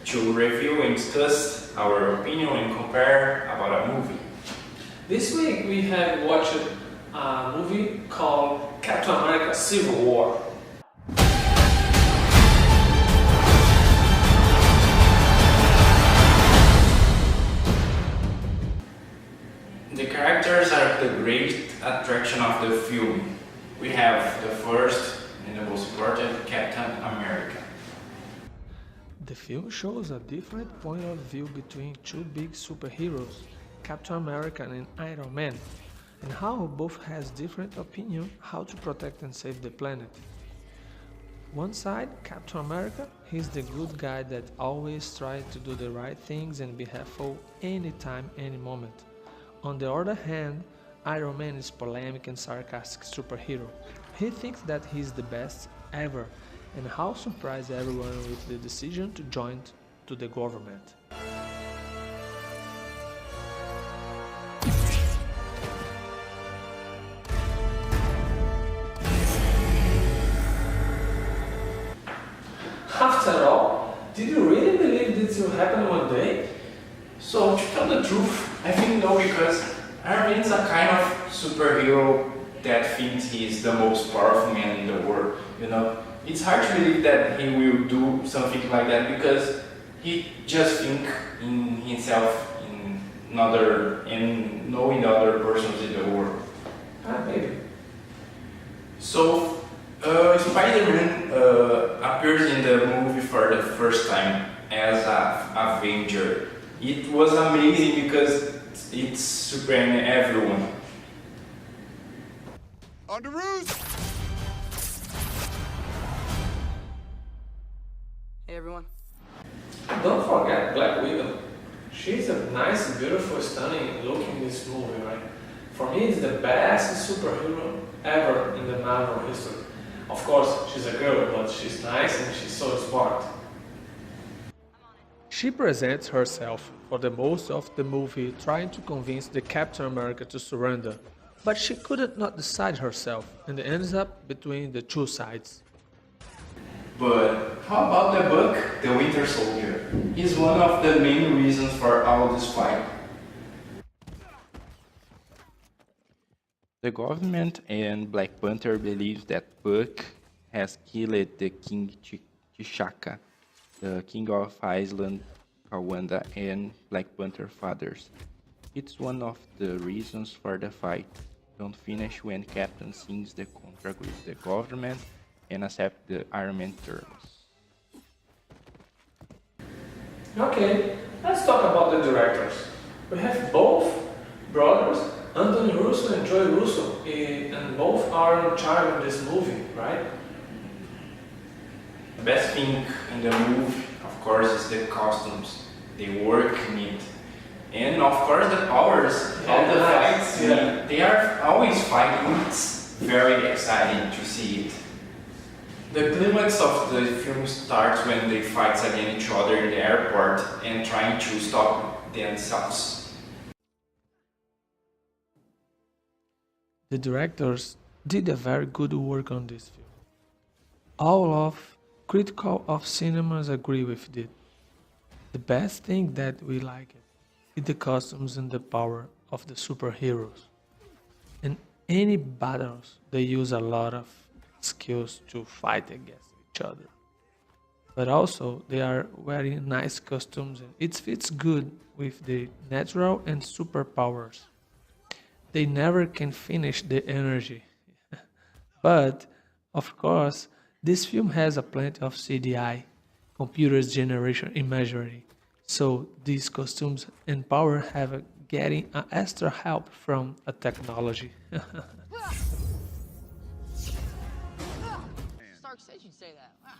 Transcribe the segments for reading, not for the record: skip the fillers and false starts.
to review and discuss our opinion and compare about a movie. This week we have watched a movie called Captain America Civil War. The characters are the great attraction of the film. We have the first and the most important, Captain America. The film shows a different point of view between two big superheroes, Captain America and Iron Man, and how both has different opinion how to protect and save the planet. One side, Captain America, he's the good guy that always tries to do the right things and be helpful anytime, any moment. On the other hand, Iron Man is polemic and sarcastic superhero. He thinks that he's the best ever and how surprised everyone with the decision to join to the government. After all, did you really believe this will happen one day? So, to tell the truth, I think no, because Iron Man is a kind of superhero that thinks he is the most powerful man in the world, you know? It's hard to believe that he will do something like that because he just think in himself in another and knowing other persons in the world. Maybe. So, Spider-Man appears in the movie for the first time as an Avenger. It was amazing because it's surprising everyone. On the roof! Hey everyone. Don't forget Black Widow. She's a nice, beautiful, stunning look in this movie, right? For me, it's the best superhero ever in the Marvel history. Of course, she's a girl, but she's nice and she's so smart. She presents herself for the most of the movie trying to convince the Captain America to surrender, but she couldn't not decide herself and ends up between the two sides. But how about the Buck, the Winter Soldier? He's one of the main reasons for all this fight. The government and Black Panther believes that Buck has killed the King T'Chaka, the King of Iceland, Wakanda, and Black Panther fathers. It's one of the reasons for the fight. Don't finish when Captain signs the contract with the government and accept the Iron Man terms. Okay, let's talk about the directors. We have both brothers, Anthony Russo and Joey Russo, and both are in charge of this movie, right? The best thing in the movie, of course, is the costumes. They work in it. And of course the powers, all the fights, they are always fighting. It's very exciting to see it. The climax of the film starts when they fight against each other in the airport and trying to stop themselves. The directors did a very good work on this film. All of critical of cinemas agree with it. The best thing that we like it is the costumes and the power of the superheroes. In any battles, they use a lot of skills to fight against each other. But also, they are wearing nice costumes and it fits good with the natural and superpowers. They never can finish the energy. But, of course, this film has a plenty of CGI, computers generation imagery. So these costumes and power have getting extra help from a technology. Stark said you'd say that. Wow.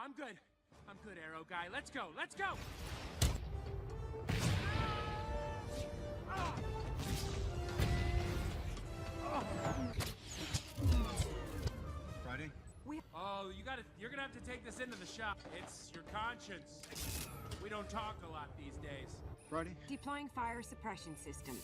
I'm good. I'm good, Arrow Guy. Let's go. Let's go. Friday? Oh, you're gonna have to take this into the shop. It's your conscience. We don't talk a lot these days. Friday? Deploying fire suppression system.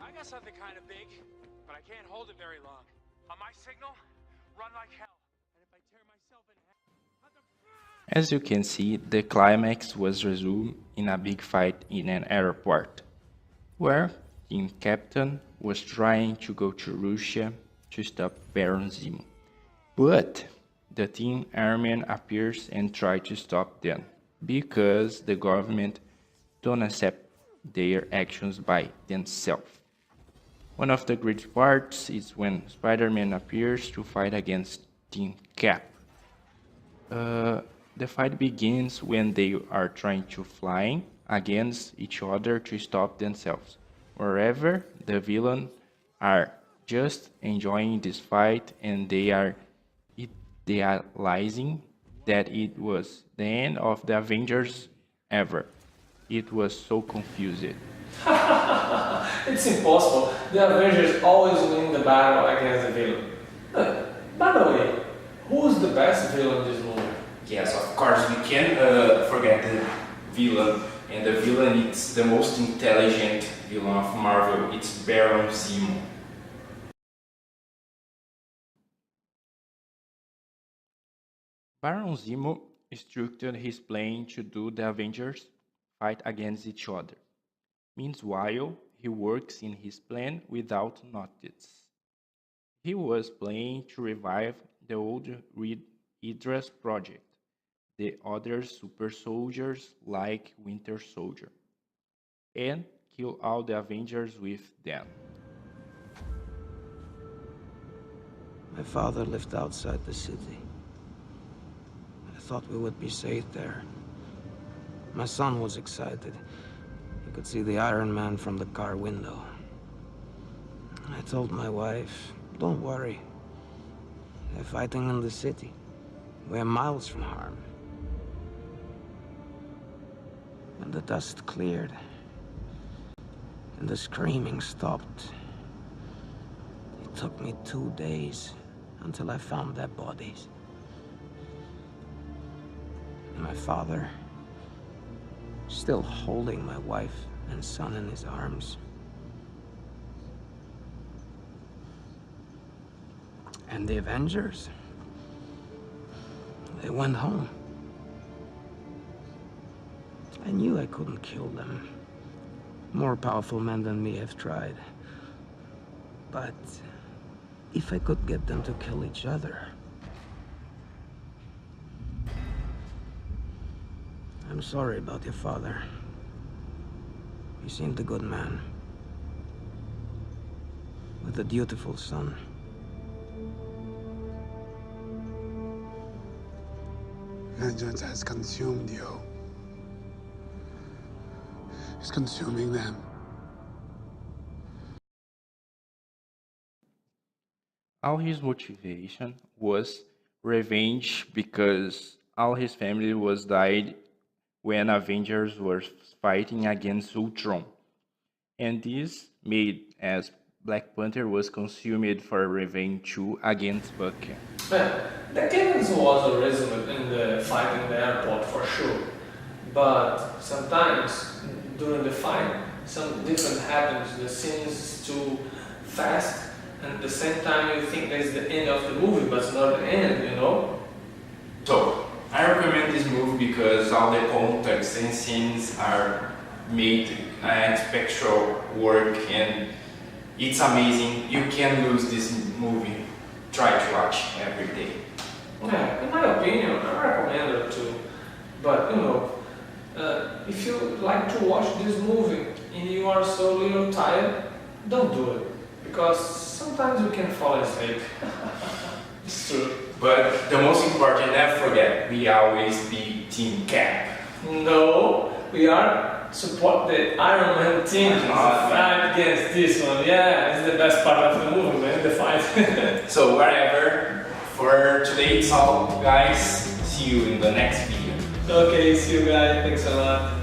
I got something kind of big, but I can't hold it very long. On my signal, run like hell. And if I tear myself in half... As you can see, the climax was resumed in a big fight in an airport, where Team Captain was trying to go to Russia to stop Baron Zemo. But the Team Airman appears and tries to stop them, because the government don't accept their actions by themselves. One of the great parts is when Spider-Man appears to fight against Team Cap. The fight begins when they are trying to fly against each other to stop themselves. Wherever the villains are just enjoying this fight and they are idealizing that it was the end of the Avengers ever. It was so confused. It's impossible. The Avengers always win the battle against the villain. By the way, who's the best villain in this movie? Yes, of course, we can't forget the villain. And the villain is the most intelligent villain of Marvel. It's Baron Zemo. Baron Zemo structured his plan to do the Avengers fight against each other. Meanwhile, he works in his plan without notice. He was planning to revive the old Reed Idra's project, the other super soldiers like Winter Soldier, and kill all the Avengers with them. My father lived outside the city. I thought we would be safe there. My son was excited. He could see the Iron Man from the car window. I told my wife, don't worry. They're fighting in the city. We're miles from harm. When the dust cleared and the screaming stopped, it took me 2 days until I found their bodies. And my father, still holding my wife and son in his arms. And the Avengers, they went home. I knew I couldn't kill them. More powerful men than me have tried. But if I could get them to kill each other, I'm sorry about your father. He seemed a good man, with a dutiful son. Vengeance has consumed you. It's consuming them. All his motivation was revenge because all his family was died when Avengers were fighting against Ultron. And this made as Black Panther was consumed for revenge too against Bucky. Man, the cadence was a resume in the fight in the airport for sure. But sometimes during the fight, something different happens. The scene is too fast, and at the same time you think that's the end of the movie, but it's not the end, you know? So, I recommend this movie because all the context and scenes are made spectral work and it's amazing. You can't lose this movie. Try to watch every day. Yeah, in my opinion, I recommend it too. But you know, if you like to watch this movie and you are so little tired, don't do it. Because sometimes you can fall asleep. It's true. But the most important, never forget, we always be Team Cap. No, we are support the Iron Man team to fight against this one. Yeah, it's the best part of the movie, man, the fight. So whatever, for today it's all, guys. See you in the next video. Okay, see you guys, thanks a lot.